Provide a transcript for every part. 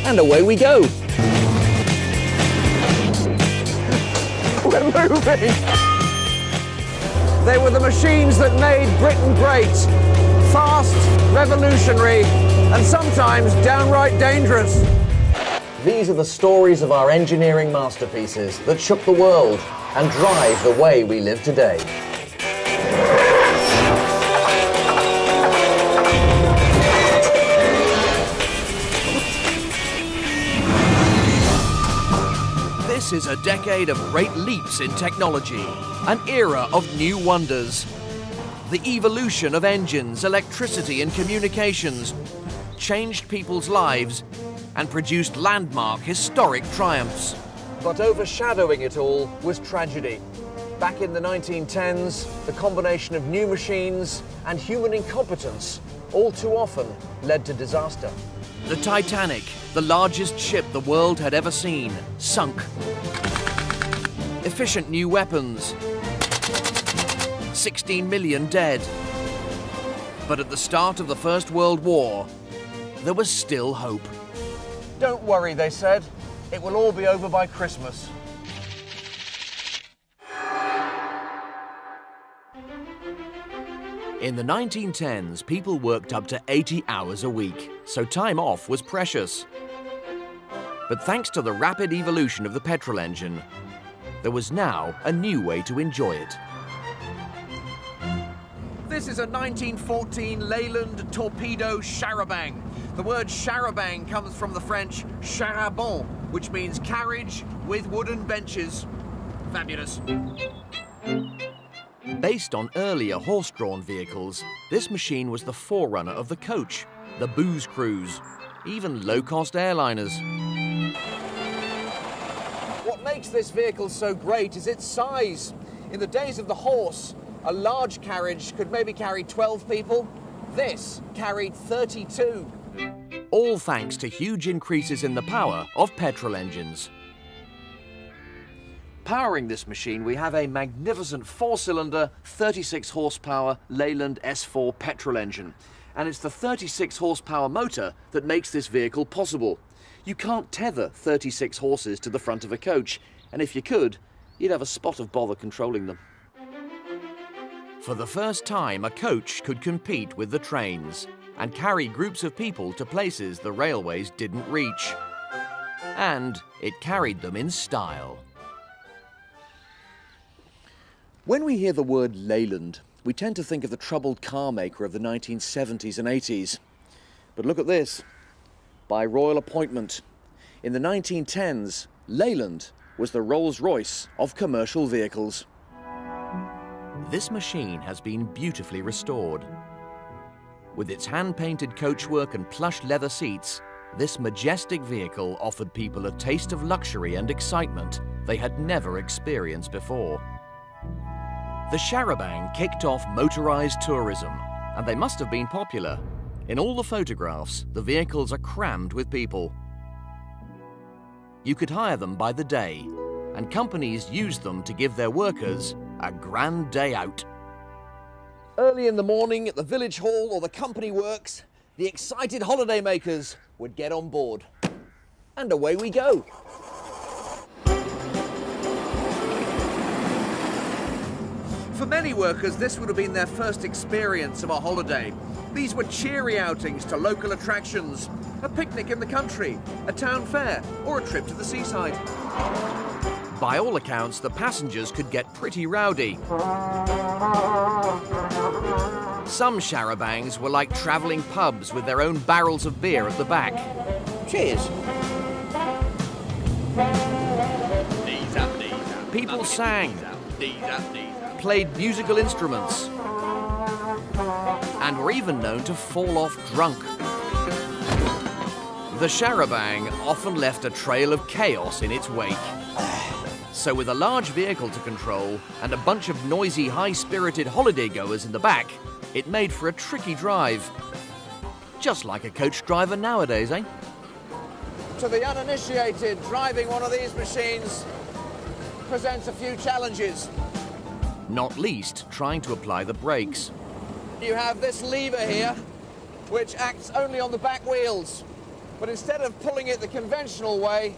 And away we go. We're moving. They were the machines that made Britain great. Fast, revolutionary, and sometimes downright dangerous. These are the stories of our engineering masterpieces that shook the world and drive the way we live today. This is a decade of great leaps in technology, an era of new wonders. The evolution of engines, electricity and communications changed people's lives and produced landmark historic triumphs. But overshadowing it all was tragedy. Back in the 1910s, the combination of new machines and human incompetence all too often led to disaster. The Titanic, the largest ship the world had ever seen, sunk. Efficient new weapons. 16 million dead. But at the start of the First World War, there was still hope. Don't worry, they said. It will all be over by Christmas. In the 1910s, people worked up to 80 hours a week, so time off was precious. But thanks to the rapid evolution of the petrol engine, there was now a new way to enjoy it. This is a 1914 Leyland torpedo char-a-banc. The word char-a-banc comes from the French char-à-banc, which means carriage with wooden benches. Fabulous. Based on earlier horse-drawn vehicles, this machine was the forerunner of the coach, the booze cruise, even low-cost airliners. What makes this vehicle so great is its size. In the days of the horse, a large carriage could maybe carry 12 people. This carried 32. All thanks to huge increases in the power of petrol engines. Powering this machine, we have a magnificent 4-cylinder, 36 horsepower Leyland S4 petrol engine. And it's the 36 horsepower motor that makes this vehicle possible. You can't tether 36 horses to the front of a coach, and if you could, you'd have a spot of bother controlling them. For the first time, a coach could compete with the trains and carry groups of people to places the railways didn't reach. And it carried them in style. When we hear the word Leyland, we tend to think of the troubled car maker of the 1970s and 80s. But look at this. By royal appointment. In the 1910s, Leyland was the Rolls-Royce of commercial vehicles. This machine has been beautifully restored. With its hand-painted coachwork and plush leather seats, this majestic vehicle offered people a taste of luxury and excitement they had never experienced before. The char-a-banc kicked off motorized tourism, and they must have been popular. In all the photographs, the vehicles are crammed with people. You could hire them by the day, and companies used them to give their workers a grand day out. Early in the morning at the village hall or the company works, the excited holidaymakers would get on board. And away we go. For many workers, this would have been their first experience of a holiday. These were cheery outings to local attractions, a picnic in the country, a town fair, or a trip to the seaside. By all accounts, the passengers could get pretty rowdy. Some char-a-bancs were like travelling pubs with their own barrels of beer at the back. Cheers. People sang, played musical instruments, and were even known to fall off drunk. The char-a-banc often left a trail of chaos in its wake. So with a large vehicle to control and a bunch of noisy, high-spirited holidaygoers in the back, it made for a tricky drive. Just like a coach driver nowadays, eh? To the uninitiated, driving one of these machines presents a few challenges. Not least, trying to apply the brakes. You have this lever here, which acts only on the back wheels. But instead of pulling it the conventional way,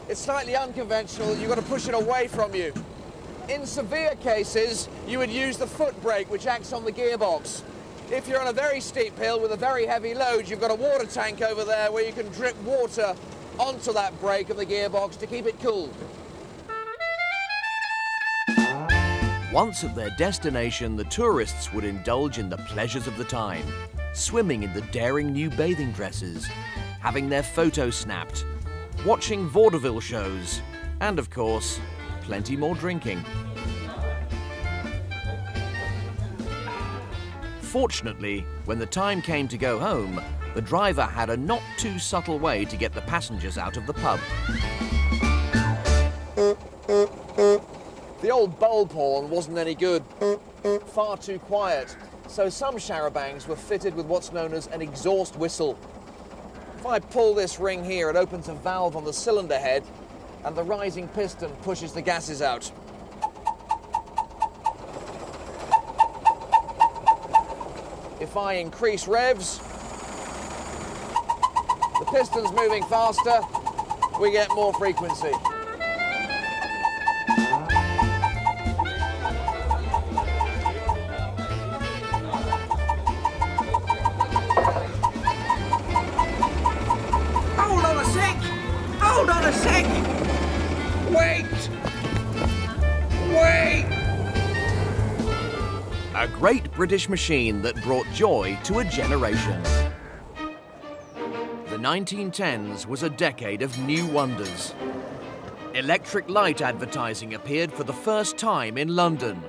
it's slightly unconventional. You've got to push it away from you. In severe cases, you would use the foot brake, which acts on the gearbox. If you're on a very steep hill with a very heavy load, you've got a water tank over there where you can drip water onto that brake of the gearbox to keep it cool. Once at their destination, the tourists would indulge in the pleasures of the time, swimming in the daring new bathing dresses, having their photos snapped, watching vaudeville shows, and of course, plenty more drinking. Fortunately, when the time came to go home, the driver had a not too subtle way to get the passengers out of the pub. The old bulb horn wasn't any good, far too quiet, so some charabancs were fitted with what's known as an exhaust whistle. If I pull this ring here, it opens a valve on the cylinder head and the rising piston pushes the gases out. If I increase revs, the piston's moving faster, we get more frequency. Hold on a sec! Wait! Wait! A great British machine that brought joy to a generation. The 1910s was a decade of new wonders. Electric light advertising appeared for the first time in London.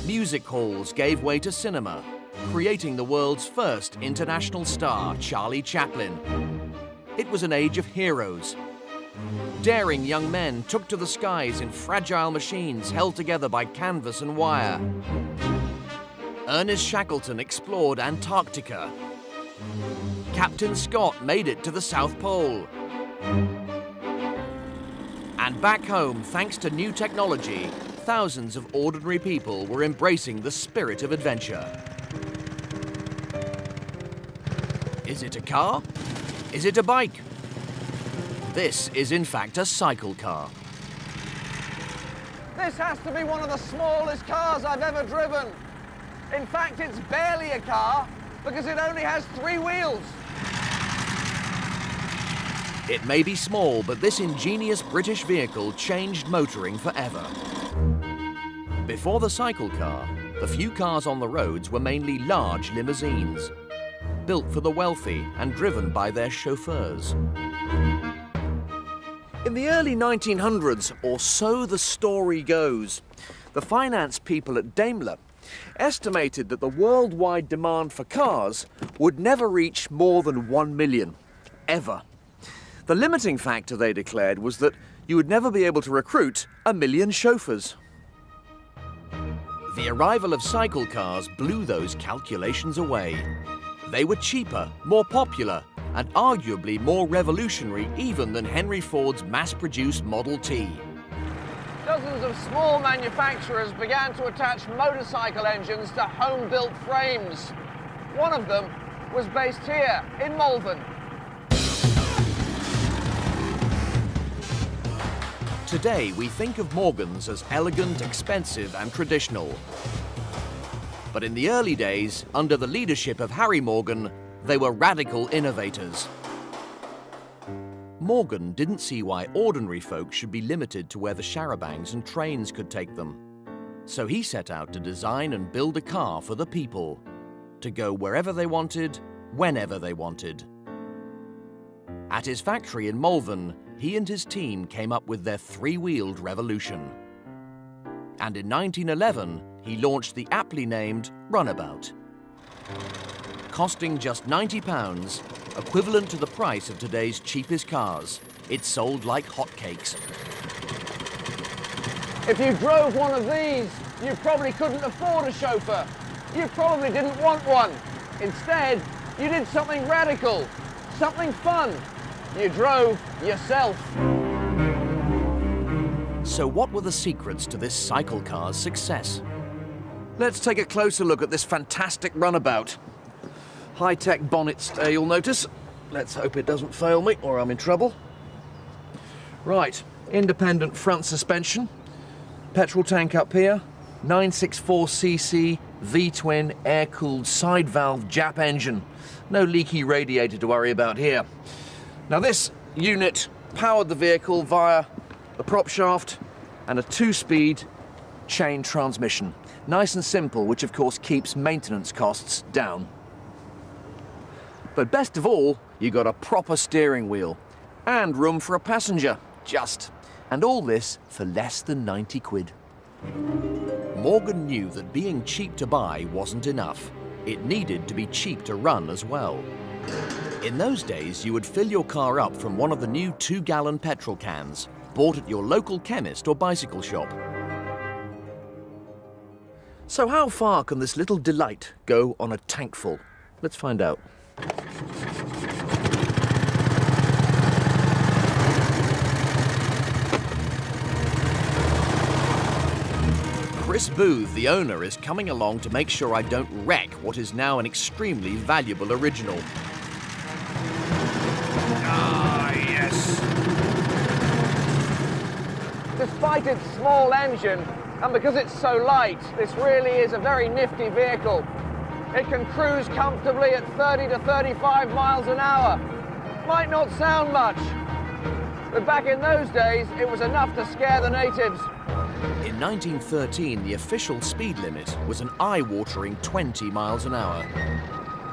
Music halls gave way to cinema, creating the world's first international star, Charlie Chaplin. It was an age of heroes. Daring young men took to the skies in fragile machines held together by canvas and wire. Ernest Shackleton explored Antarctica. Captain Scott made it to the South Pole. And back home, thanks to new technology, thousands of ordinary people were embracing the spirit of adventure. Is it a car? Is it a bike? This is in fact a cycle car. This has to be one of the smallest cars I've ever driven. In fact, it's barely a car because it only has 3 wheels. It may be small, but this ingenious British vehicle changed motoring forever. Before the cycle car, the few cars on the roads were mainly large limousines, built for the wealthy and driven by their chauffeurs. In the early 1900s, or so the story goes, the finance people at Daimler estimated that the worldwide demand for cars would never reach more than 1 million, ever. The limiting factor, they declared, was that you would never be able to recruit 1 million chauffeurs. The arrival of cycle cars blew those calculations away. They were cheaper, more popular, and arguably more revolutionary even than Henry Ford's mass-produced Model T. Dozens of small manufacturers began to attach motorcycle engines to home-built frames. One of them was based here, in Malvern. Today, we think of Morgans as elegant, expensive, and traditional. But in the early days, under the leadership of Harry Morgan, they were radical innovators. Morgan didn't see why ordinary folk should be limited to where the charabancs and trains could take them. So he set out to design and build a car for the people, to go wherever they wanted, whenever they wanted. At his factory in Malvern, he and his team came up with their 3-wheeled revolution. And in 1911, he launched the aptly named Runabout. Costing just £90, equivalent to the price of today's cheapest cars, it sold like hotcakes. If you drove one of these, you probably couldn't afford a chauffeur. You probably didn't want one. Instead, you did something radical, something fun. You drove yourself. So what were the secrets to this cycle car's success? Let's take a closer look at this fantastic runabout. High-tech bonnets there, you'll notice. Let's hope it doesn't fail me or I'm in trouble. Right, independent front suspension, petrol tank up here, 964cc V-twin air-cooled side valve Jap engine. No leaky radiator to worry about here. Now this unit powered the vehicle via the prop shaft and a 2-speed chain transmission. Nice and simple, which of course keeps maintenance costs down. But best of all, you got a proper steering wheel and room for a passenger, just. And all this for less than 90 quid. Morgan knew that being cheap to buy wasn't enough. It needed to be cheap to run as well. In those days, you would fill your car up from one of the new 2-gallon petrol cans, bought at your local chemist or bicycle shop. So how far can this little delight go on a tankful? Let's find out. Chris Booth, the owner, is coming along to make sure I don't wreck what is now an extremely valuable original. Ah, yes! Despite its small engine, and because it's so light, this really is a very nifty vehicle. It can cruise comfortably at 30 to 35 miles an hour. Might not sound much, but back in those days, it was enough to scare the natives. In 1913, the official speed limit was an eye-watering 20 miles an hour.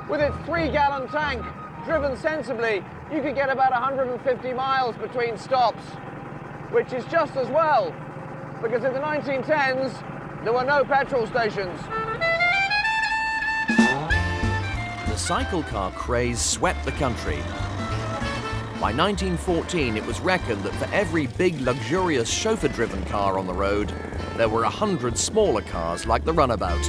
With its 3-gallon tank, driven sensibly, you could get about 150 miles between stops, which is just as well, because in the 1910s, there were no petrol stations. The cycle car craze swept the country. By 1914, it was reckoned that for every big, luxurious, chauffeur-driven car on the road, there were 100 smaller cars like the runabout.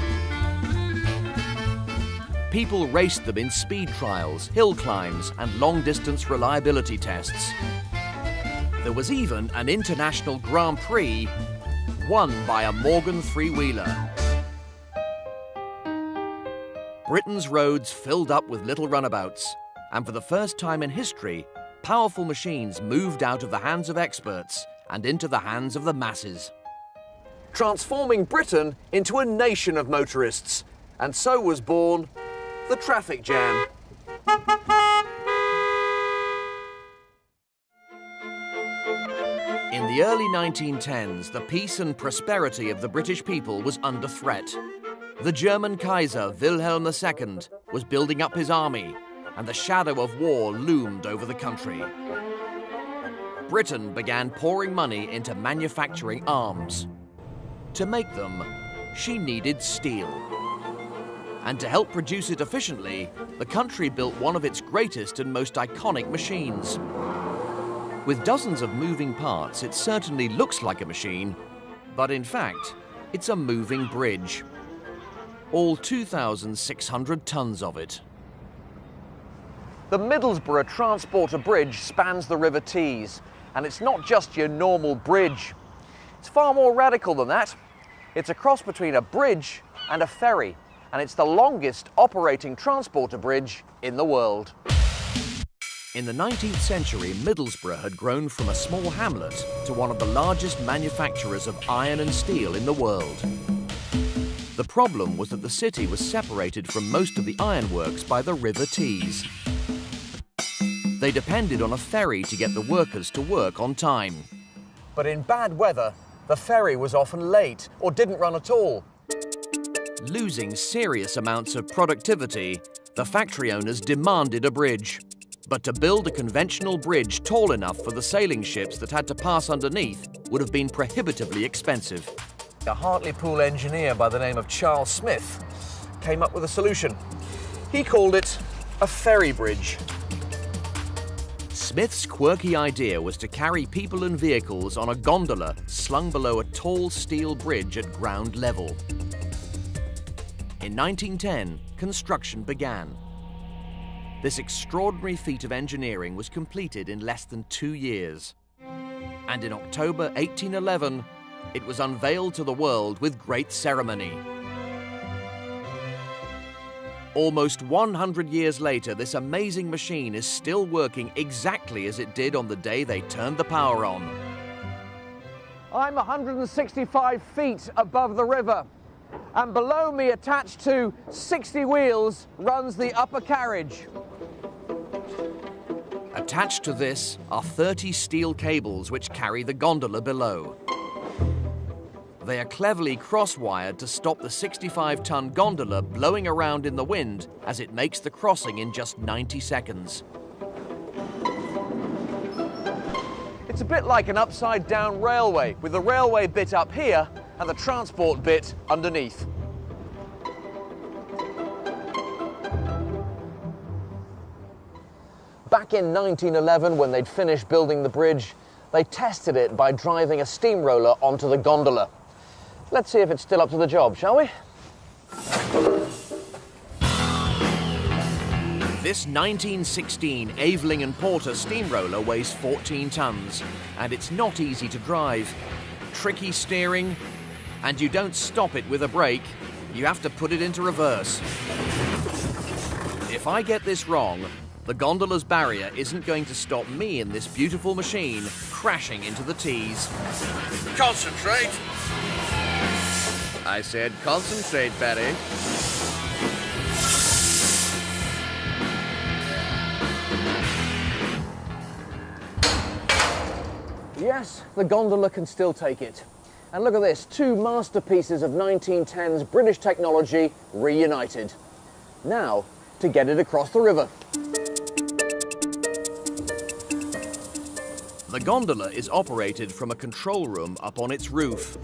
People raced them in speed trials, hill climbs, and long-distance reliability tests. There was even an international Grand Prix won by a Morgan three-wheeler. Britain's roads filled up with little runabouts, and for the first time in history, powerful machines moved out of the hands of experts and into the hands of the masses. Transforming Britain into a nation of motorists, and so was born the traffic jam. In the early 1910s, the peace and prosperity of the British people was under threat. The German Kaiser, Wilhelm II, was building up his army, and the shadow of war loomed over the country. Britain began pouring money into manufacturing arms. To make them, she needed steel. And to help produce it efficiently, the country built one of its greatest and most iconic machines. With dozens of moving parts, it certainly looks like a machine, but in fact, it's a moving bridge. All 2,600 tons of it. The Middlesbrough Transporter Bridge spans the River Tees, and it's not just your normal bridge. It's far more radical than that. It's a cross between a bridge and a ferry, and it's the longest operating transporter bridge in the world. In the 19th century, Middlesbrough had grown from a small hamlet to one of the largest manufacturers of iron and steel in the world. The problem was that the city was separated from most of the ironworks by the River Tees. They depended on a ferry to get the workers to work on time. But in bad weather, the ferry was often late or didn't run at all. Losing serious amounts of productivity, the factory owners demanded a bridge. But to build a conventional bridge tall enough for the sailing ships that had to pass underneath would have been prohibitively expensive. A Hartlepool engineer by the name of Charles Smith came up with a solution. He called it a ferry bridge. Smith's quirky idea was to carry people and vehicles on a gondola slung below a tall steel bridge at ground level. In 1910, construction began. This extraordinary feat of engineering was completed in less than 2 years. And in October 1811, it was unveiled to the world with great ceremony. Almost 100 years later, this amazing machine is still working exactly as it did on the day they turned the power on. I'm 165 feet above the river, and below me, attached to 60 wheels, runs the upper carriage. Attached to this are 30 steel cables which carry the gondola below. They are cleverly cross-wired to stop the 65-ton gondola blowing around in the wind as it makes the crossing in just 90 seconds. It's a bit like an upside-down railway, with the railway bit up here and the transport bit underneath. Back in 1911, when they'd finished building the bridge, they tested it by driving a steamroller onto the gondola. Let's see if it's still up to the job, shall we? This 1916 Aveling and Porter steamroller weighs 14 tons, and it's not easy to drive. Tricky steering, and you don't stop it with a brake, you have to put it into reverse. If I get this wrong, the gondola's barrier isn't going to stop me in this beautiful machine crashing into the T's. Concentrate! I said concentrate, Barry. Yes, the gondola can still take it. And look at this, two masterpieces of 1910's British technology reunited. Now, to get it across the river. The gondola is operated from a control room up on its roof.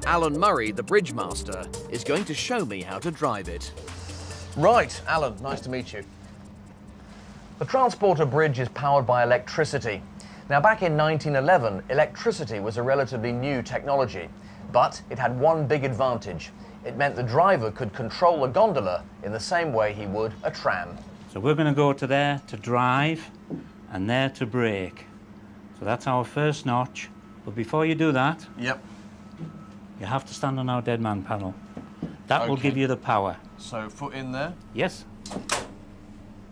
Alan Murray, the bridge master, is going to show me how to drive it. Right, Alan, nice to meet you. The transporter bridge is powered by electricity. Now, back in 1911, electricity was a relatively new technology, but it had one big advantage. It meant the driver could control a gondola in the same way he would a tram. So we're going to go to there to drive and there to brake. So that's our first notch. But before you do that, Yep. you have to stand on our dead man panel. That will give you the power. So, foot in there. Yes.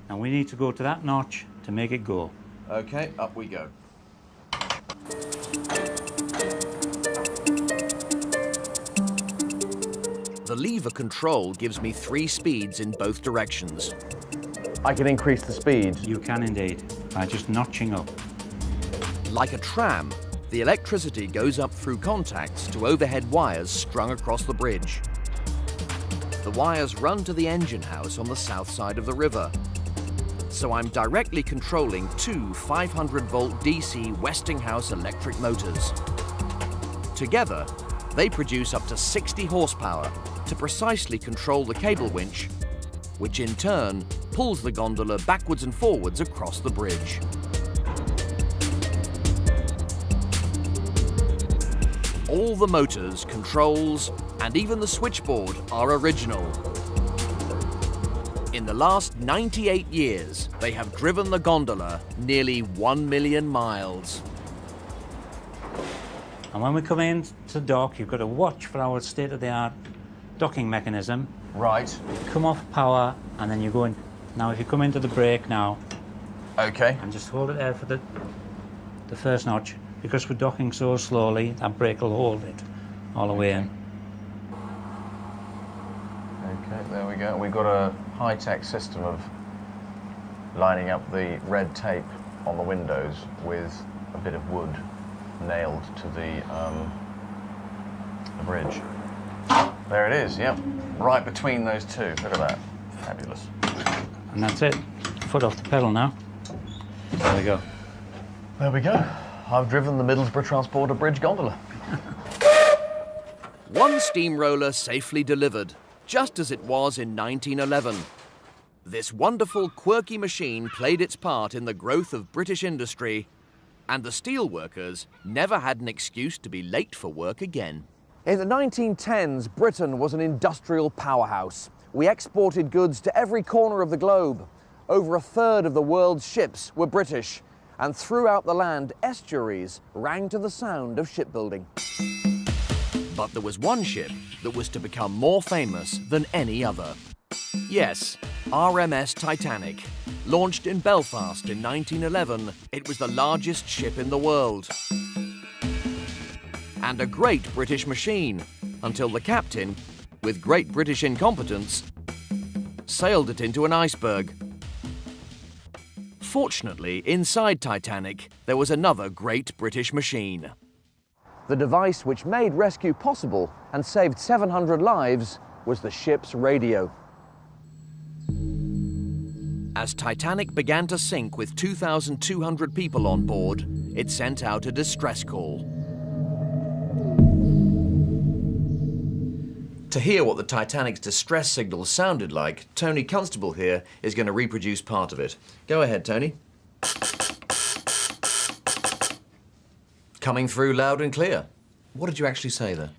And we need to go to that notch to make it go. Okay, up we go. The lever control gives me 3 speeds in both directions. I can increase the speed. You can indeed, by just notching up. Like a tram, the electricity goes up through contacts to overhead wires strung across the bridge. The wires run to the engine house on the south side of the river. So I'm directly controlling 2 500-volt DC Westinghouse electric motors. Together, they produce up to 60 horsepower to precisely control the cable winch, which in turn pulls the gondola backwards and forwards across the bridge. All the motors, controls, and even the switchboard are original. In the last 98 years, they have driven the gondola nearly 1 million miles. And when we come in to dock, you've got to watch for our state-of-the-art docking mechanism. Right. Come off power, and then you go in. Now, if you come into the brake now, Okay. and just hold it there for the first notch, because we're docking so slowly, that brake will hold it all the way in. Okay, there we go. We've got a high-tech system of lining up the red tape on the windows with a bit of wood nailed to the bridge. There it is, yep. Right between those two. Look at that. Fabulous. And that's it. Foot off the pedal now. There we go. There we go. I've driven the Middlesbrough Transporter Bridge gondola. One steamroller safely delivered, just as it was in 1911. This wonderful, quirky machine played its part in the growth of British industry, and the steelworkers never had an excuse to be late for work again. In the 1910s, Britain was an industrial powerhouse. We exported goods to every corner of the globe. Over a third of the world's ships were British, and throughout the land, estuaries rang to the sound of shipbuilding. But there was one ship that was to become more famous than any other. Yes, RMS Titanic. Launched in Belfast in 1911, it was the largest ship in the world. And a great British machine, until the captain, with great British incompetence, sailed it into an iceberg. Fortunately, inside Titanic, there was another great British machine. The device which made rescue possible and saved 700 lives was the ship's radio. As Titanic began to sink with 2,200 people on board, it sent out a distress call. To hear what the Titanic's distress signal sounded like, Tony Constable here is going to reproduce part of it. Go ahead, Tony. Coming through loud and clear. What did you actually say there?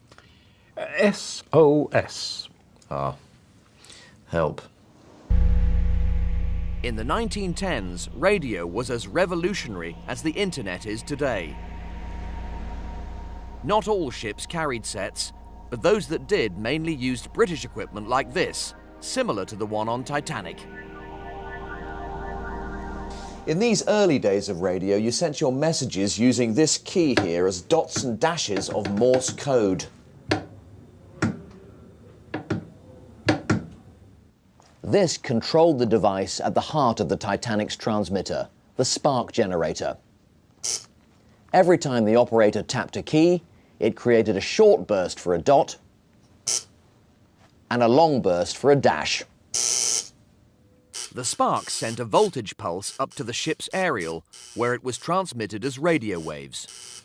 SOS. Ah, help. In the 1910s, radio was as revolutionary as the internet is today. Not all ships carried sets, but those that did mainly used British equipment like this, similar to the one on Titanic. In these early days of radio, you sent your messages using this key here as dots and dashes of Morse code. This controlled the device at the heart of the Titanic's transmitter, the spark generator. Every time the operator tapped a key, it created a short burst for a dot and a long burst for a dash. The spark sent a voltage pulse up to the ship's aerial, where it was transmitted as radio waves.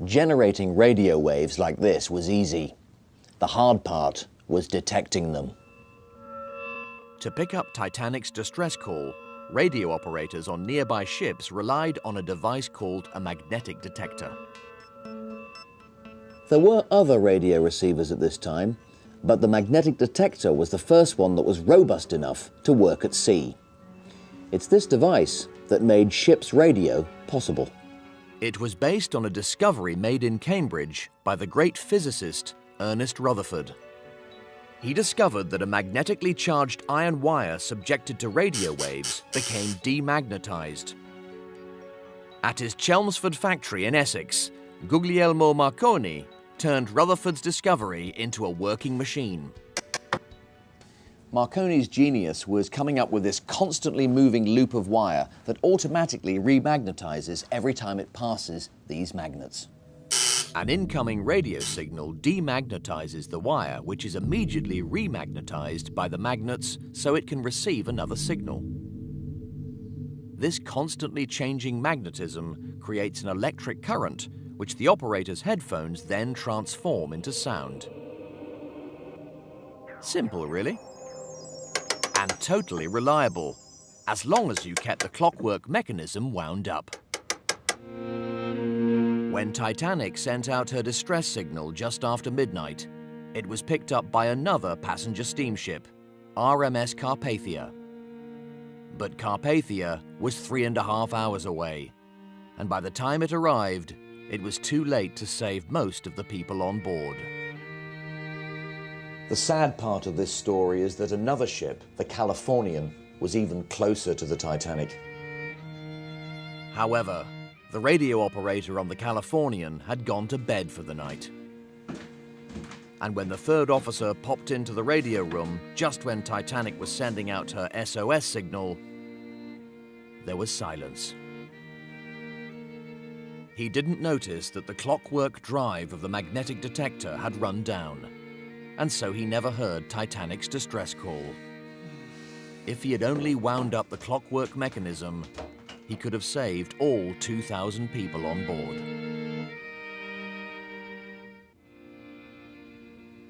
Generating radio waves like this was easy. The hard part was detecting them. To pick up Titanic's distress call, radio operators on nearby ships relied on a device called a magnetic detector. There were other radio receivers at this time, but the magnetic detector was the first one that was robust enough to work at sea. It's this device that made ship's radio possible. It was based on a discovery made in Cambridge by the great physicist Ernest Rutherford. He discovered that a magnetically charged iron wire subjected to radio waves became demagnetized. At his Chelmsford factory in Essex, Guglielmo Marconi turned Rutherford's discovery into a working machine. Marconi's genius was coming up with this constantly moving loop of wire that automatically remagnetizes every time it passes these magnets. An incoming radio signal demagnetizes the wire, which is immediately remagnetized by the magnets so it can receive another signal. This constantly changing magnetism creates an electric current, which the operator's headphones then transform into sound. Simple, really. And totally reliable, as long as you kept the clockwork mechanism wound up. When Titanic sent out her distress signal just after midnight, it was picked up by another passenger steamship, RMS Carpathia. But Carpathia was 3.5 hours away, and by the time it arrived, it was too late to save most of the people on board. The sad part of this story is that another ship, the Californian, was even closer to the Titanic. However, the radio operator on the Californian had gone to bed for the night. And when the third officer popped into the radio room just when Titanic was sending out her SOS signal, there was silence. He didn't notice that the clockwork drive of the magnetic detector had run down, and so he never heard Titanic's distress call. If he had only wound up the clockwork mechanism, he could have saved all 2,000 people on board.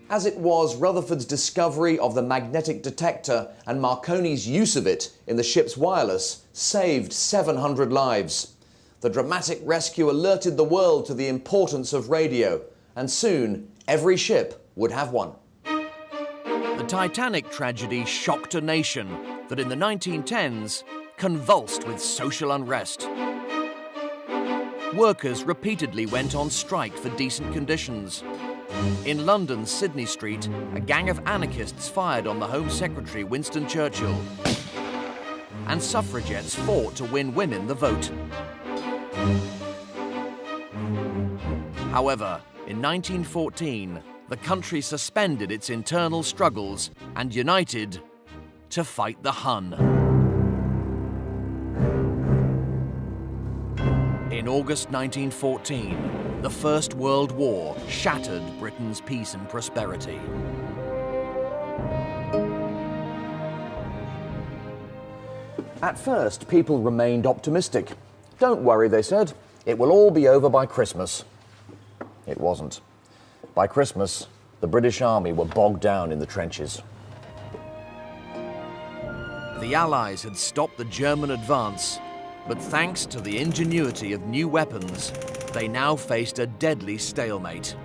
As it was, Rutherford's discovery of the magnetic detector and Marconi's use of it in the ship's wireless saved 700 lives. The dramatic rescue alerted the world to the importance of radio, and soon every ship would have one. The Titanic tragedy shocked a nation that in the 1910s convulsed with social unrest. Workers repeatedly went on strike for decent conditions. In London's Sydney Street, a gang of anarchists fired on the Home Secretary Winston Churchill, and suffragettes fought to win women the vote. However, in 1914, the country suspended its internal struggles and united to fight the Hun. In August 1914, the First World War shattered Britain's peace and prosperity. At first, people remained optimistic. Don't worry, they said, it will all be over by Christmas. It wasn't. By Christmas, the British Army were bogged down in the trenches. The Allies had stopped the German advance, but thanks to the ingenuity of new weapons, they now faced a deadly stalemate.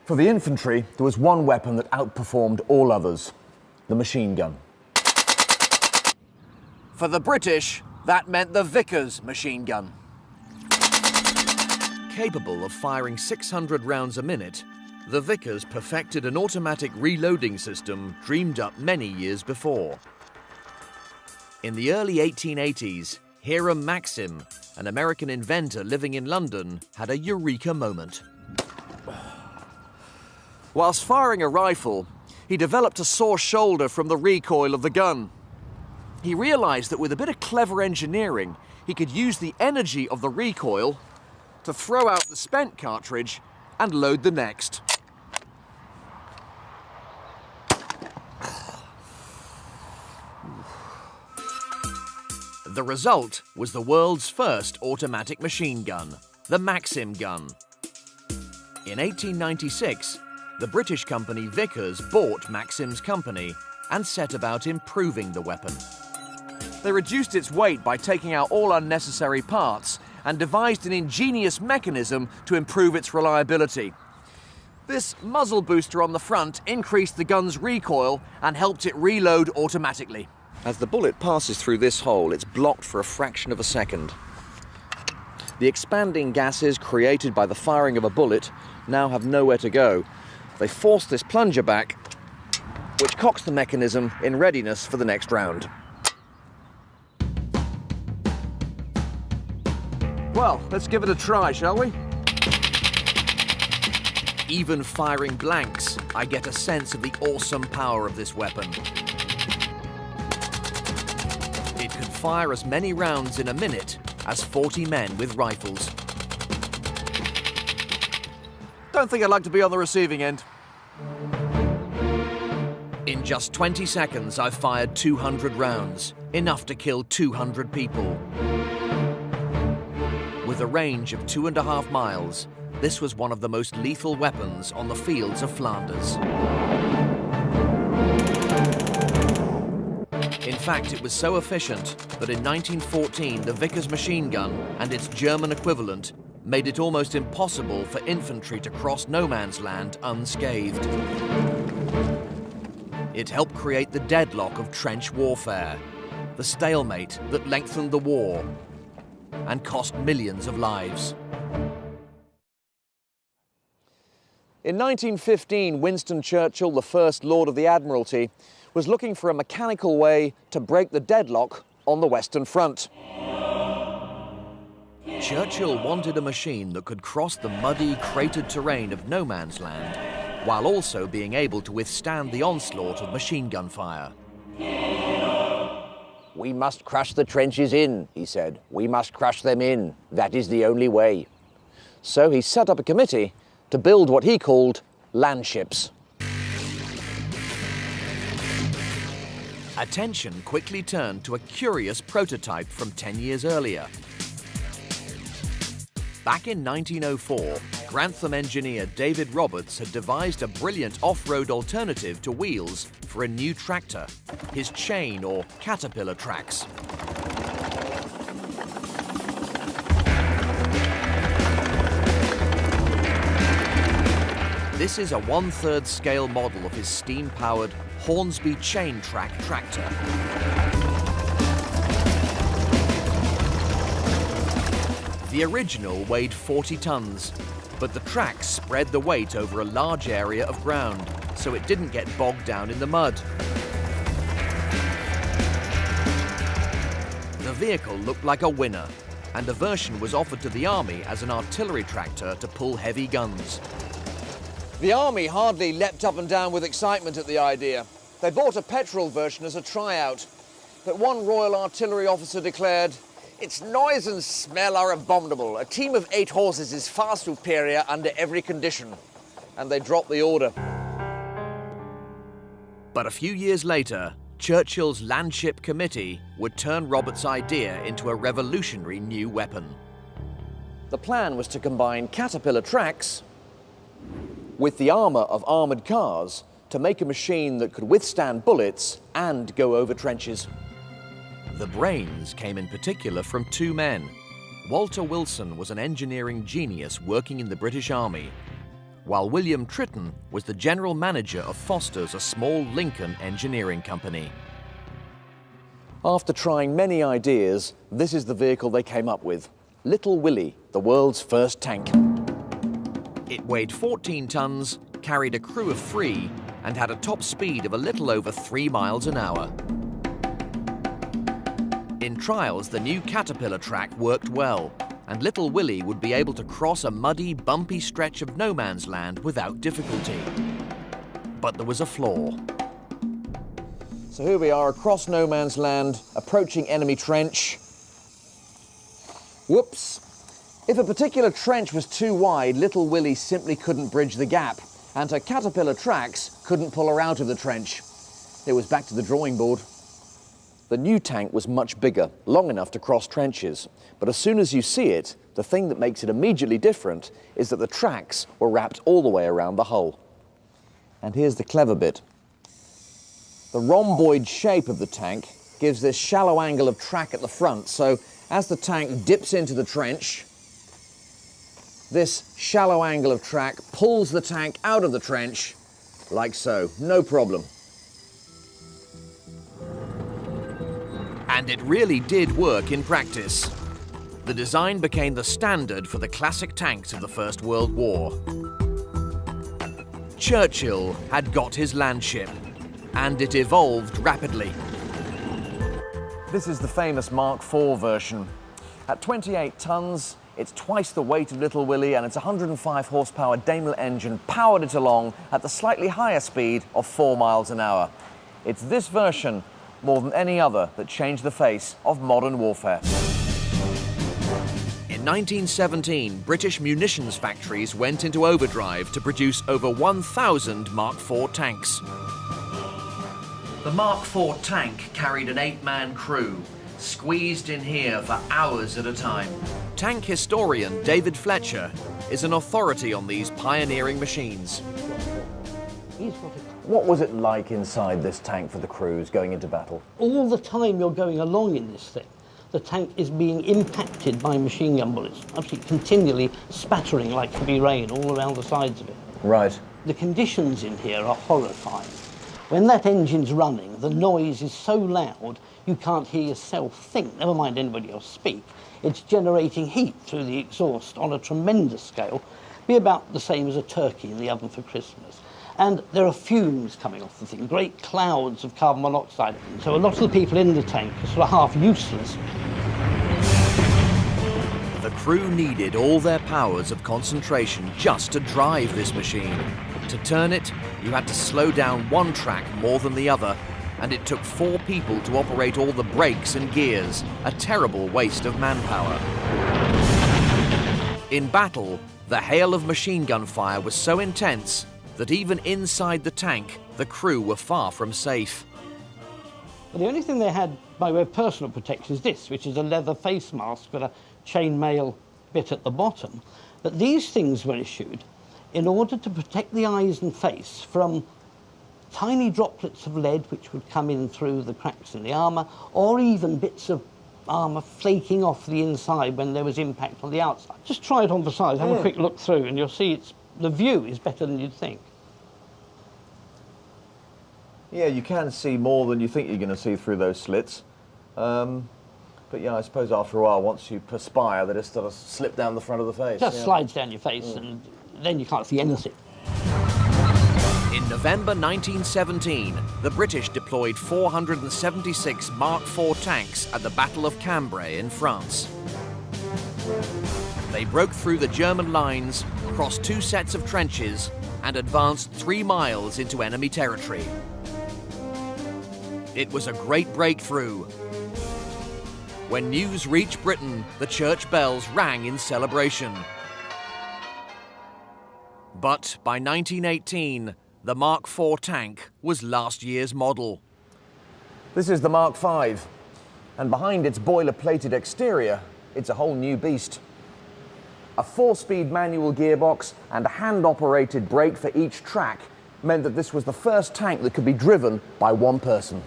For the infantry, there was one weapon that outperformed all others, the machine gun. For the British, that meant the Vickers machine gun. Capable of firing 600 rounds a minute, the Vickers perfected an automatic reloading system dreamed up many years before. In the early 1880s, Hiram Maxim, an American inventor living in London, had a eureka moment. Whilst firing a rifle, he developed a sore shoulder from the recoil of the gun. He realized that with a bit of clever engineering, he could use the energy of the recoil to throw out the spent cartridge and load the next. The result was the world's first automatic machine gun, the Maxim gun. In 1896, the British company Vickers bought Maxim's company and set about improving the weapon. They reduced its weight by taking out all unnecessary parts and devised an ingenious mechanism to improve its reliability. This muzzle booster on the front increased the gun's recoil and helped it reload automatically. As the bullet passes through this hole, it's blocked for a fraction of a second. The expanding gases created by the firing of a bullet now have nowhere to go. They force this plunger back, which cocks the mechanism in readiness for the next round. Well, let's give it a try, shall we? Even firing blanks, I get a sense of the awesome power of this weapon. It could fire as many rounds in a minute as 40 men with rifles. Don't think I'd like to be on the receiving end. In just 20 seconds, I've fired 200 rounds, enough to kill 200 people. With a range of 2.5 miles, this was one of the most lethal weapons on the fields of Flanders. In fact, it was so efficient that in 1914, the Vickers machine gun and its German equivalent made it almost impossible for infantry to cross no man's land unscathed. It helped create the deadlock of trench warfare, the stalemate that lengthened the war and cost millions of lives. In 1915, Winston Churchill, the First Lord of the Admiralty, was looking for a mechanical way to break the deadlock on the Western Front. Churchill wanted a machine that could cross the muddy, cratered terrain of no man's land, while also being able to withstand the onslaught of machine gun fire. "We must crush the trenches in," he said. "We must crush them in. That is the only way." So he set up a committee to build what he called land ships. Attention quickly turned to a curious prototype from 10 years earlier. Back in 1904, Grantham engineer David Roberts had devised a brilliant off-road alternative to wheels for a new tractor, his chain or caterpillar tracks. This is a 1/3 scale model of his steam-powered Hornsby chain track tractor. The original weighed 40 tons, but the tracks spread the weight over a large area of ground, so it didn't get bogged down in the mud. The vehicle looked like a winner, and a version was offered to the army as an artillery tractor to pull heavy guns. The army hardly leapt up and down with excitement at the idea. They bought a petrol version as a tryout, but one Royal Artillery officer declared, "Its noise and smell are abominable. A team of 8 horses is far superior under every condition." And they dropped the order. But a few years later, Churchill's Landship Committee would turn Roberts' idea into a revolutionary new weapon. The plan was to combine caterpillar tracks with the armour of armoured cars to make a machine that could withstand bullets and go over trenches. The brains came in particular from 2 men. Walter Wilson was an engineering genius working in the British Army, while William Tritton was the general manager of Foster's, a small Lincoln engineering company. After trying many ideas, this is the vehicle they came up with. Little Willie, the world's first tank. It weighed 14 tons, carried a crew of 3, and had a top speed of a little over 3 miles an hour. In trials, the new Caterpillar track worked well, and Little Willie would be able to cross a muddy, bumpy stretch of no man's land without difficulty. But there was a flaw. So here we are across no man's land, approaching enemy trench. Whoops. If a particular trench was too wide, Little Willie simply couldn't bridge the gap, and her Caterpillar tracks couldn't pull her out of the trench. It was back to the drawing board. The new tank was much bigger, long enough to cross trenches. But as soon as you see it, the thing that makes it immediately different is that the tracks were wrapped all the way around the hull. And here's the clever bit. The rhomboid shape of the tank gives this shallow angle of track at the front, so as the tank dips into the trench, this shallow angle of track pulls the tank out of the trench, like so, no problem. And it really did work in practice. The design became the standard for the classic tanks of the First World War. Churchill had got his landship, and it evolved rapidly. This is the famous Mark IV version. At 28 tons, it's twice the weight of Little Willie, and its 105 horsepower Daimler engine powered it along at the slightly higher speed of 4 miles an hour. It's this version, more than any other, that changed the face of modern warfare. In 1917, British munitions factories went into overdrive to produce over 1,000 Mark IV tanks. The Mark IV tank carried an 8-man crew, squeezed in here for hours at a time. Tank historian David Fletcher is an authority on these pioneering machines. What was it like inside this tank for the crews going into battle? All the time you're going along in this thing, the tank is being impacted by machine gun bullets, absolutely continually spattering like heavy rain all around the sides of it. Right. The conditions in here are horrifying. When that engine's running, the noise is so loud you can't hear yourself think, never mind anybody else speak. It's generating heat through the exhaust on a tremendous scale, be about the same as a turkey in the oven for Christmas. And there are fumes coming off the thing, great clouds of carbon monoxide. So a lot of the people in the tank are sort of half useless. The crew needed all their powers of concentration just to drive this machine. To turn it, you had to slow down one track more than the other, and it took 4 people to operate all the brakes and gears, a terrible waste of manpower. In battle, the hail of machine gun fire was so intense that even inside the tank, the crew were far from safe. But the only thing they had by way of personal protection is this, which is a leather face mask with a chainmail bit at the bottom. But these things were issued in order to protect the eyes and face from tiny droplets of lead which would come in through the cracks in the armour, or even bits of armour flaking off the inside when there was impact on the outside. Just try it on for size, have a quick look through, and you'll see the view is better than you'd think. Yeah, you can see more than you think you're going to see through those slits. But yeah, I suppose after a while, once you perspire, they just sort of slip down the front of the face. Just slides down your face, and then you can't see anything. In November 1917, the British deployed 476 Mark IV tanks at the Battle of Cambrai in France. They broke through the German lines, crossed 2 sets of trenches, and advanced 3 miles into enemy territory. It was a great breakthrough. When news reached Britain, the church bells rang in celebration. But by 1918, the Mark IV tank was last year's model. This is the Mark V, and behind its boiler-plated exterior, it's a whole new beast. A 4-speed manual gearbox and a hand-operated brake for each track meant that this was the first tank that could be driven by one person,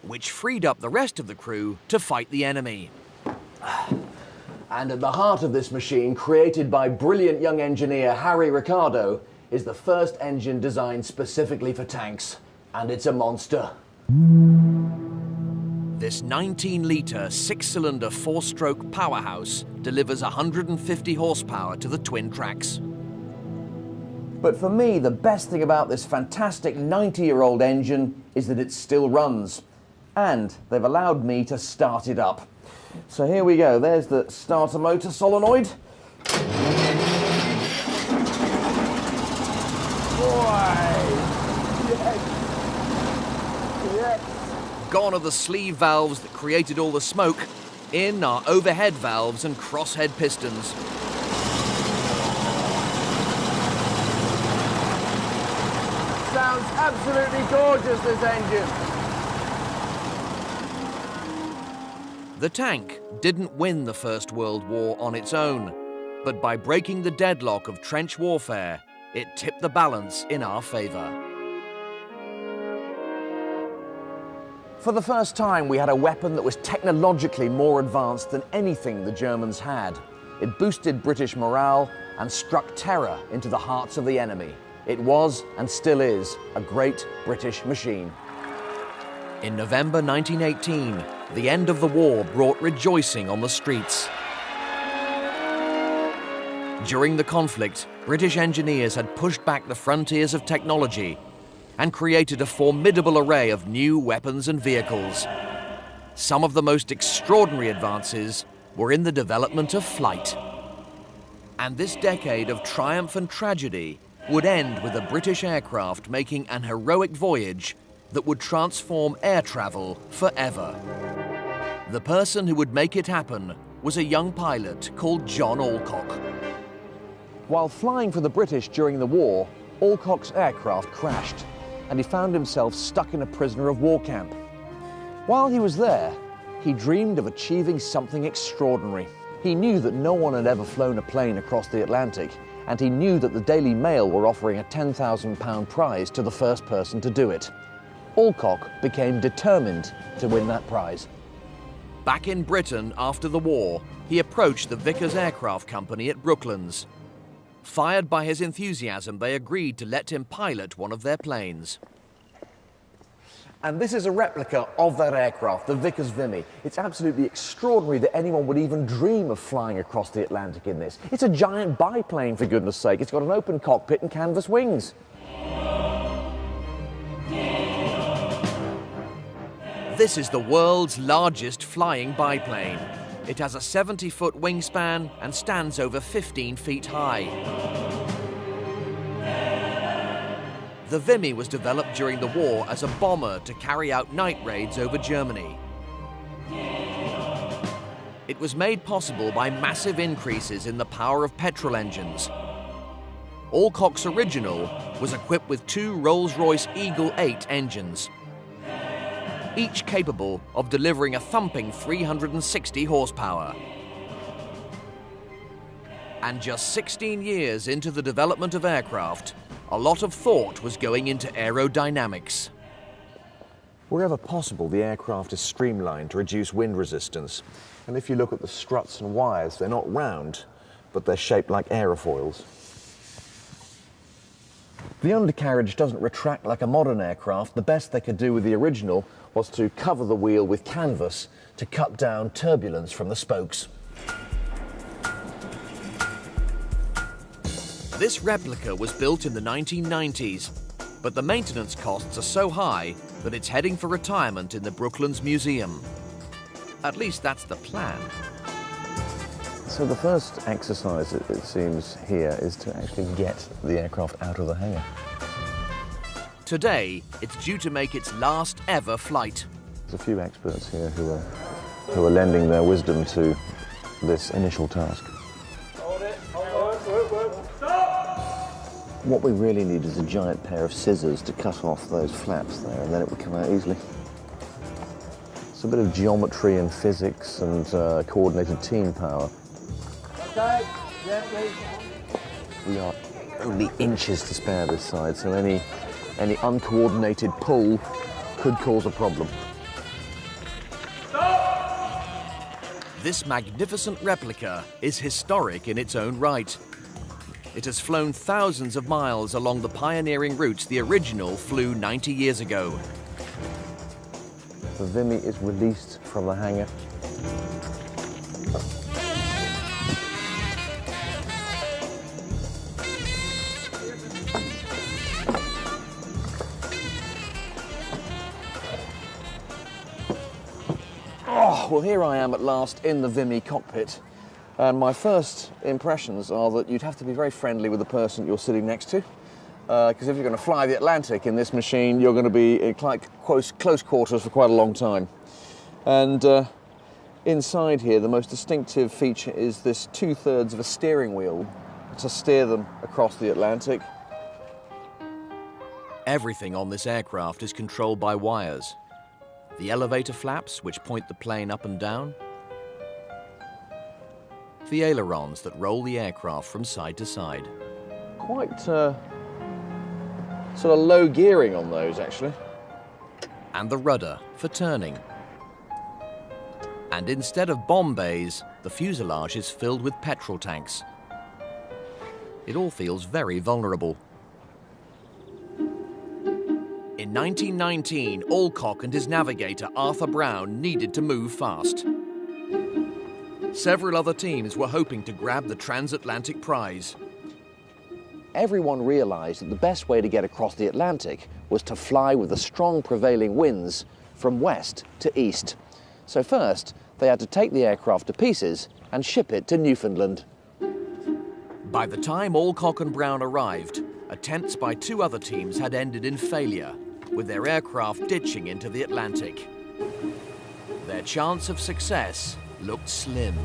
which freed up the rest of the crew to fight the enemy. And at the heart of this machine, created by brilliant young engineer Harry Ricardo, is the first engine designed specifically for tanks, and it's a monster. This 19-litre, 6-cylinder, 4-stroke powerhouse delivers 150 horsepower to the twin tracks. But for me, the best thing about this fantastic 90-year-old engine is that it still runs. And they've allowed me to start it up. So here we go. There's the starter motor solenoid. Gone are the sleeve valves that created all the smoke. In are overhead valves and crosshead pistons. Sounds absolutely gorgeous, this engine. The tank didn't win the First World War on its own, but by breaking the deadlock of trench warfare, it tipped the balance in our favour. For the first time, we had a weapon that was technologically more advanced than anything the Germans had. It boosted British morale and struck terror into the hearts of the enemy. It was, and still is, a great British machine. In November 1918, the end of the war brought rejoicing on the streets. During the conflict, British engineers had pushed back the frontiers of technology and created a formidable array of new weapons and vehicles. Some of the most extraordinary advances were in the development of flight. And this decade of triumph and tragedy would end with a British aircraft making an heroic voyage that would transform air travel forever. The person who would make it happen was a young pilot called John Alcock. While flying for the British during the war, Alcock's aircraft crashed, and he found himself stuck in a prisoner of war camp. While he was there, he dreamed of achieving something extraordinary. He knew that no one had ever flown a plane across the Atlantic, and he knew that the Daily Mail were offering a £10,000 prize to the first person to do it. Alcock became determined to win that prize. Back in Britain after the war, he approached the Vickers Aircraft Company at Brooklands. Fired by his enthusiasm, they agreed to let him pilot one of their planes. And this is a replica of that aircraft, the Vickers Vimy. It's absolutely extraordinary that anyone would even dream of flying across the Atlantic in this. It's a giant biplane, for goodness sake. It's got an open cockpit and canvas wings. This is the world's largest flying biplane. It has a 70-foot wingspan and stands over 15 feet high. The Vimy was developed during the war as a bomber to carry out night raids over Germany. It was made possible by massive increases in the power of petrol engines. Alcock's original was equipped with 2 Rolls-Royce Eagle 8 engines, each capable of delivering a thumping 360 horsepower. And just 16 years into the development of aircraft, a lot of thought was going into aerodynamics. Wherever possible, the aircraft is streamlined to reduce wind resistance. And if you look at the struts and wires, they're not round, but they're shaped like aerofoils. The undercarriage doesn't retract like a modern aircraft. The best they could do with the original was to cover the wheel with canvas to cut down turbulence from the spokes. This replica was built in the 1990s, but the maintenance costs are so high that it's heading for retirement in the Brooklands Museum. At least that's the plan. So the first exercise, it seems, here is to actually get the aircraft out of the hangar. Today, it's due to make its last ever flight. There's a few experts here who are lending their wisdom to this initial task. What we really need is a giant pair of scissors to cut off those flaps there, and then it would come out easily. It's a bit of geometry and physics and coordinated team power. Okay, gently. We are only inches to spare this side, so any uncoordinated pull could cause a problem. This magnificent replica is historic in its own right. It has flown thousands of miles along the pioneering routes the original flew 90 years ago. The Vimy is released from the hangar. Oh, well, here I am at last in the Vimy cockpit. And my first impressions are that you'd have to be very friendly with the person you're sitting next to. Because if you're going to fly the Atlantic in this machine, you're going to be in close quarters for quite a long time. And inside here, the most distinctive feature is this 2/3 of a steering wheel to steer them across the Atlantic. Everything on this aircraft is controlled by wires. The elevator flaps, which point the plane up and down. The ailerons that roll the aircraft from side to side. Quite sort of low gearing on those, actually. And the rudder for turning. And instead of bomb bays, the fuselage is filled with petrol tanks. It all feels very vulnerable. In 1919, Alcock and his navigator, Arthur Brown, needed to move fast. Several other teams were hoping to grab the transatlantic prize. Everyone realized that the best way to get across the Atlantic was to fly with the strong prevailing winds from west to east. So first, they had to take the aircraft to pieces and ship it to Newfoundland. By the time Alcock and Brown arrived, attempts by two other teams had ended in failure, with their aircraft ditching into the Atlantic. Their chance of success looked slim.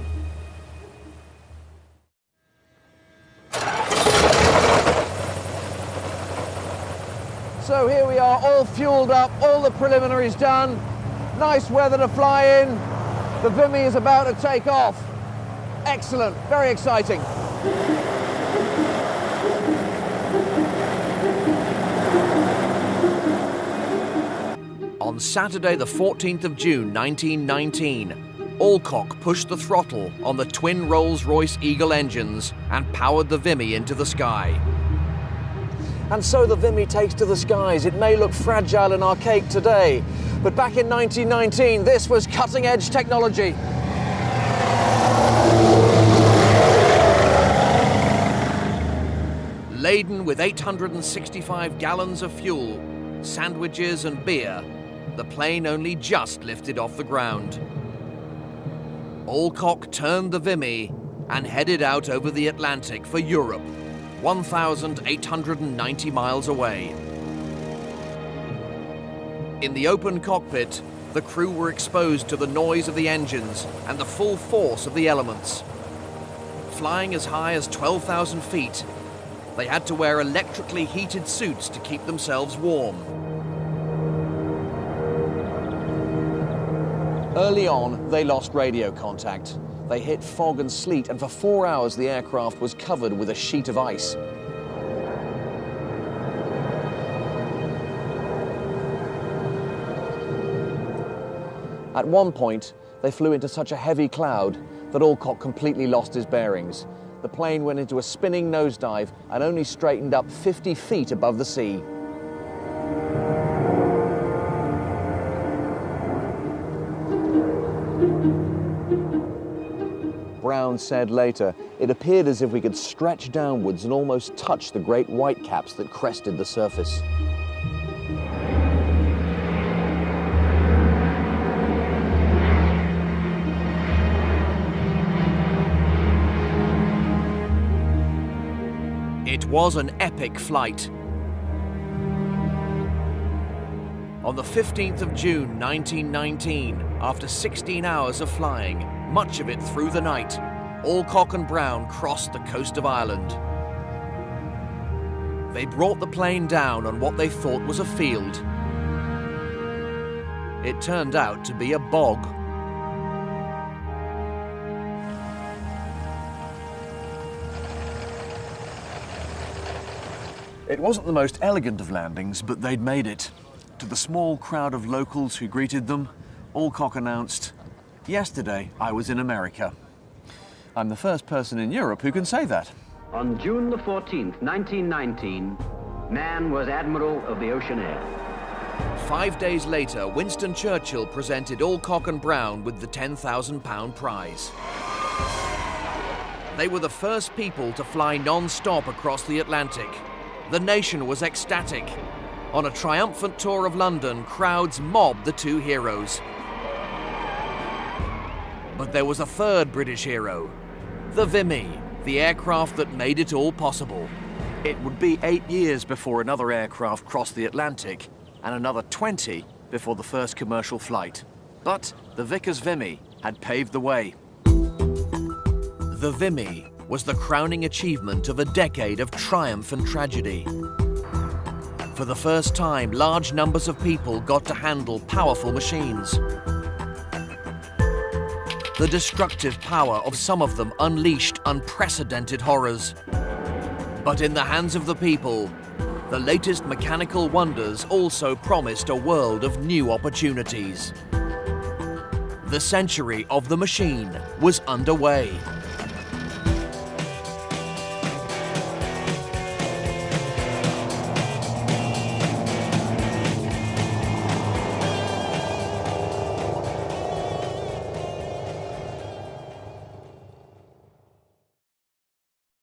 So here we are, all fueled up, all the preliminaries done. Nice weather to fly in. The Vimy is about to take off. Excellent, very exciting. On Saturday, the 14th of June, 1919, Alcock pushed the throttle on the twin Rolls-Royce Eagle engines and powered the Vimy into the sky. And so the Vimy takes to the skies. It may look fragile and archaic today, but back in 1919, this was cutting-edge technology. Laden with 865 gallons of fuel, sandwiches and beer, the plane only just lifted off the ground. Alcock turned the Vimy and headed out over the Atlantic for Europe, 1,890 miles away. In the open cockpit, the crew were exposed to the noise of the engines and the full force of the elements. Flying as high as 12,000 feet, they had to wear electrically heated suits to keep themselves warm. Early on, they lost radio contact. They hit fog and sleet, and for 4 hours the aircraft was covered with a sheet of ice. At one point, they flew into such a heavy cloud that Alcock completely lost his bearings. The plane went into a spinning nosedive and only straightened up 50 feet above the sea. Brown said later, it appeared as if we could stretch downwards and almost touch the great whitecaps that crested the surface. It was an epic flight. On the 15th of June 1919, after 16 hours of flying, much of it through the night, Alcock and Brown crossed the coast of Ireland. They brought the plane down on what they thought was a field. It turned out to be a bog. It wasn't the most elegant of landings, but they'd made it. To the small crowd of locals who greeted them, Alcock announced, "Yesterday I was in America." I'm the first person in Europe who can say that. On June the 14th, 1919, man was Admiral of the Ocean Air. 5 days later, Winston Churchill presented Alcock and Brown with the £10,000 prize. They were the first people to fly non-stop across the Atlantic. The nation was ecstatic. On a triumphant tour of London, crowds mobbed the two heroes. But there was a third British hero, the Vimy, the aircraft that made it all possible. It would be 8 years before another aircraft crossed the Atlantic, and another 20 before the first commercial flight. But the Vickers Vimy had paved the way. The Vimy was the crowning achievement of a decade of triumph and tragedy. For the first time, large numbers of people got to handle powerful machines. The destructive power of some of them unleashed unprecedented horrors. But in the hands of the people, the latest mechanical wonders also promised a world of new opportunities. The century of the machine was underway.